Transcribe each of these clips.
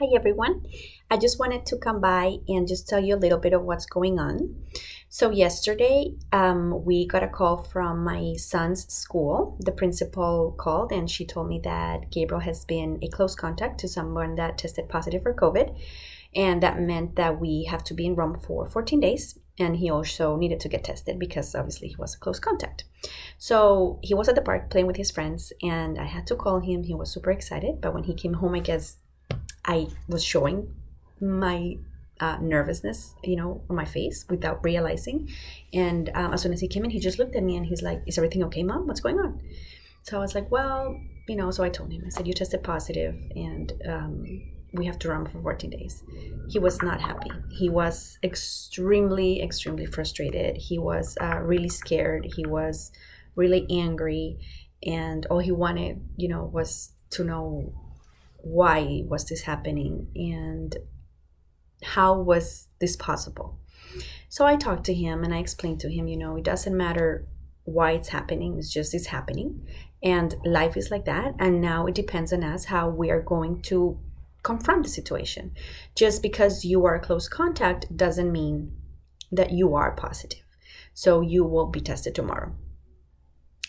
Hi everyone. I just wanted to come by and just tell you a little bit of what's going on. So yesterday, we got a call from my son's school. The principal called and she told me that Gabriel has been a close contact to someone that tested positive for COVID, and that meant that we have to be in ROM for 14 days. And he also needed to get tested because obviously he was a close contact. So he was at the park playing with his friends, and I had to call him. He was super excited, but when he came home, I guess I was showing my nervousness, on my face without realizing. And as soon as he came in, he just looked at me and he's like, "Is everything okay, Mom? What's going on?" So I was like, "Well, so I told him, I said, you tested positive and we have to run for 14 days. He was not happy. He was extremely, extremely frustrated. He was really scared. He was really angry. And all he wanted, was to know why was this happening and how was this possible. So I talked to him and I explained to him, it doesn't matter why it's happening, it's happening, and life is like that, and now it depends on us how we are going to confront the situation. Just because you are a close contact doesn't mean that you are positive, so you will be tested tomorrow.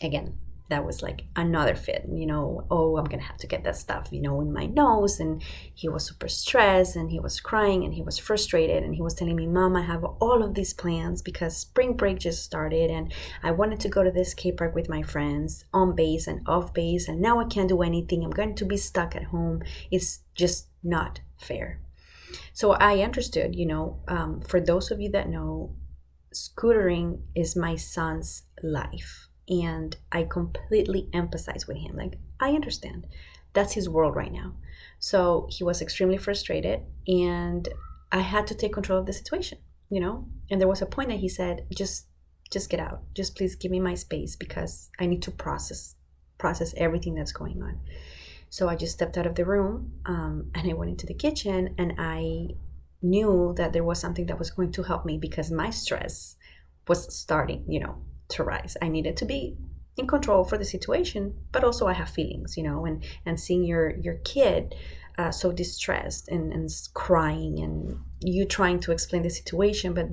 Again, that was like another fit, oh, I'm gonna have to get that stuff, in my nose. And he was super stressed and he was crying and he was frustrated and he was telling me, "Mom, I have all of these plans because spring break just started and I wanted to go to this skate park with my friends on base and off base, and now I can't do anything. I'm going to be stuck at home. It's just not fair." So I understood, for those of you that know, scootering is my son's life. And I completely empathize with him. Like, I understand. That's his world right now. So he was extremely frustrated, and I had to take control of the situation, And there was a point that he said, just get out. Just please give me my space because I need to process everything that's going on. So I just stepped out of the room, and I went into the kitchen, and I knew that there was something that was going to help me because my stress was starting, to rise. I needed to be in control for the situation, but also I have feelings, and seeing your kid so distressed and crying, and you trying to explain the situation, but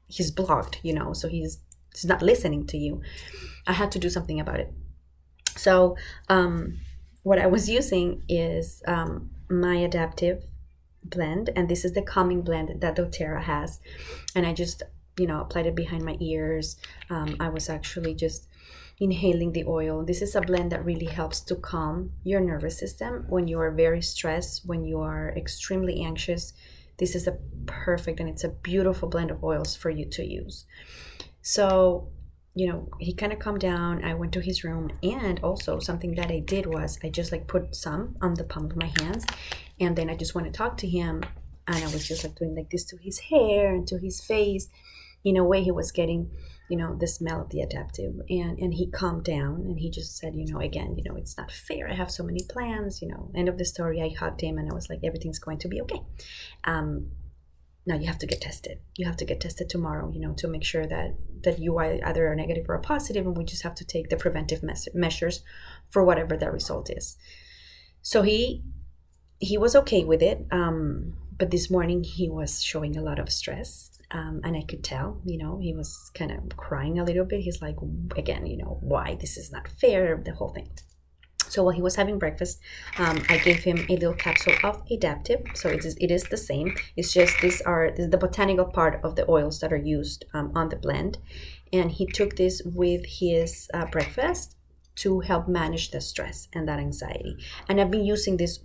he's blocked, so he's not listening to you. I had to do something about it. So what I was using is my adaptive blend, and this is the calming blend that doTERRA has, and I just applied it behind my ears. I was actually just inhaling the oil. This is a blend that really helps to calm your nervous system when you are very stressed, when you are extremely anxious. This is a perfect, and it's a beautiful blend of oils for you to use. So, he kind of calmed down. I went to his room, and also something that I did was I just put some on the palm of my hands, and then I just want to talk to him, and I was just doing like this to his hair and to his face. In a way, he was getting, the smell of the adaptive, and he calmed down, and he just said, again, it's not fair. I have so many plans, end of the story. I hugged him and I was like, everything's going to be okay. Now you have to get tested. You have to get tested tomorrow, to make sure that you are either a negative or a positive, and we just have to take the preventive measures for whatever that result is. So he was okay with it, but this morning he was showing a lot of stress. And I could tell, he was kind of crying a little bit. He's like, again, why this is not fair, the whole thing. So while he was having breakfast, I gave him a little capsule of adaptive. So it is the same. It's just this is the botanical part of the oils that are used on the blend. And he took this with his breakfast to help manage the stress and that anxiety. And I've been using this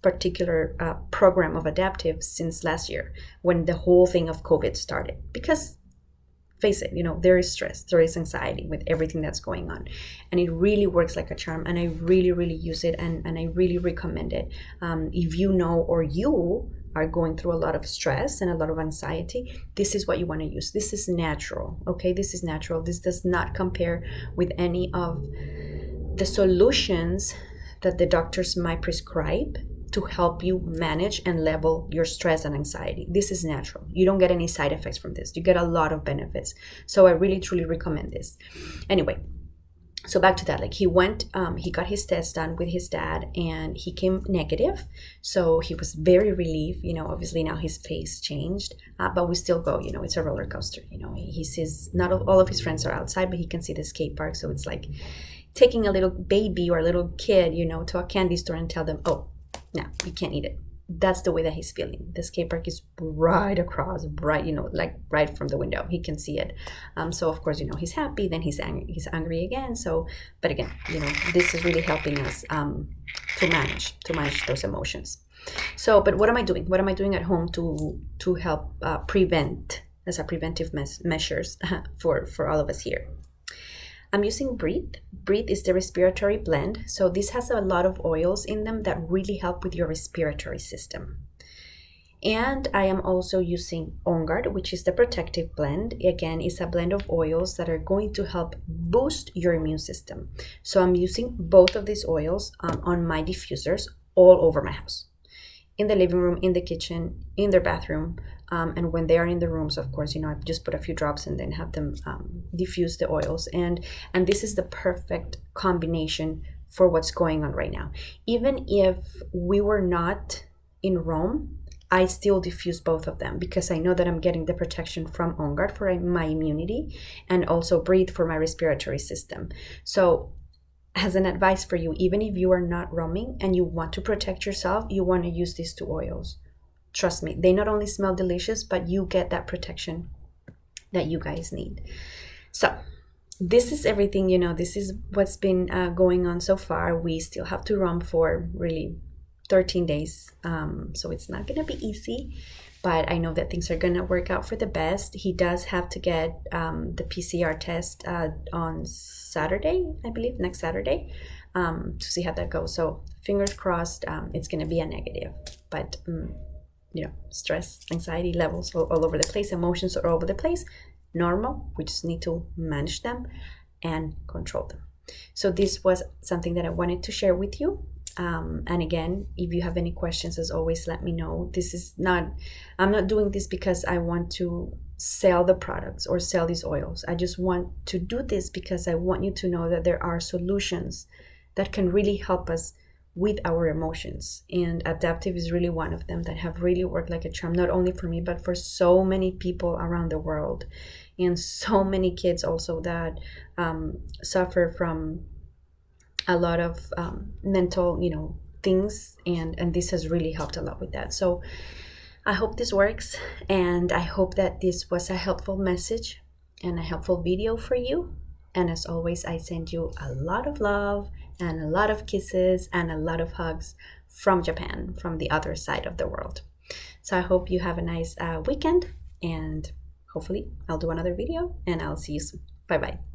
particular program of adaptive since last year when the whole thing of COVID started. Because face it, there is stress, there is anxiety with everything that's going on. And it really works like a charm. And I really, really use it, and I really recommend it. If you know or you are going through a lot of stress and a lot of anxiety, this is what you want to use. This is natural, okay? This is natural. This does not compare with any of the solutions that the doctors might prescribe to help you manage and level your stress and anxiety. This is natural. You don't get any side effects from this. You get a lot of benefits. So I really, truly recommend this. Anyway, So back to that, like he went, he got his test done with his dad and he came negative. So he was very relieved, obviously now his face changed, but we still go, it's a roller coaster. He sees, not all of his friends are outside, but he can see the skate park. So it's like taking a little baby or a little kid, to a candy store and tell them, oh, no, you can't eat it. That's the way that he's feeling. The skate park is right across, right, like right from the window. He can see it. So of course, he's happy. Then he's angry again. So, but again, this is really helping us to manage those emotions. So, but what am I doing? What am I doing at home to help prevent, as a preventive measures for all of us here? I'm using Breathe. Breathe is the respiratory blend. So this has a lot of oils in them that really help with your respiratory system. And I am also using On Guard, which is the protective blend. Again, it's a blend of oils that are going to help boost your immune system. So I'm using both of these oils on my diffusers all over my house. In the living room, in the kitchen, in their bathroom, and when they are in the rooms, of course, I just put a few drops and then have them diffuse the oils. And this is the perfect combination for what's going on right now. Even if we were not in ROM, I still diffuse both of them because I know that I'm getting the protection from On Guard for my immunity and also Breathe for my respiratory system. So as an advice for you, even if you are not roaming and you want to protect yourself, you want to use these two oils. Trust me, they not only smell delicious, but you get that protection that you guys need. So this is everything, this is what's been going on so far. We still have to roam for really 13 days. So it's not going to be easy, but I know that things are going to work out for the best. He does have to get the PCR test on Saturday, I believe, next Saturday, to see how that goes. So fingers crossed, it's going to be a negative, but stress, anxiety levels all over the place, emotions are all over the place. Normal. We just need to manage them and control them. So this was something that I wanted to share with you. And again, if you have any questions, as always, let me know. I'm not doing this because I want to sell the products or sell these oils. I just want to do this because I want you to know that there are solutions that can really help us with our emotions, and adaptive is really one of them that have really worked like a charm, not only for me but for so many people around the world, and so many kids also that suffer from a lot of mental things, and this has really helped a lot with that. So I hope this works, and I hope that this was a helpful message and a helpful video for you. And as always, I send you a lot of love and a lot of kisses and a lot of hugs from Japan, from the other side of the world. So I hope you have a nice weekend, and hopefully I'll do another video, and I'll see you soon. Bye-bye.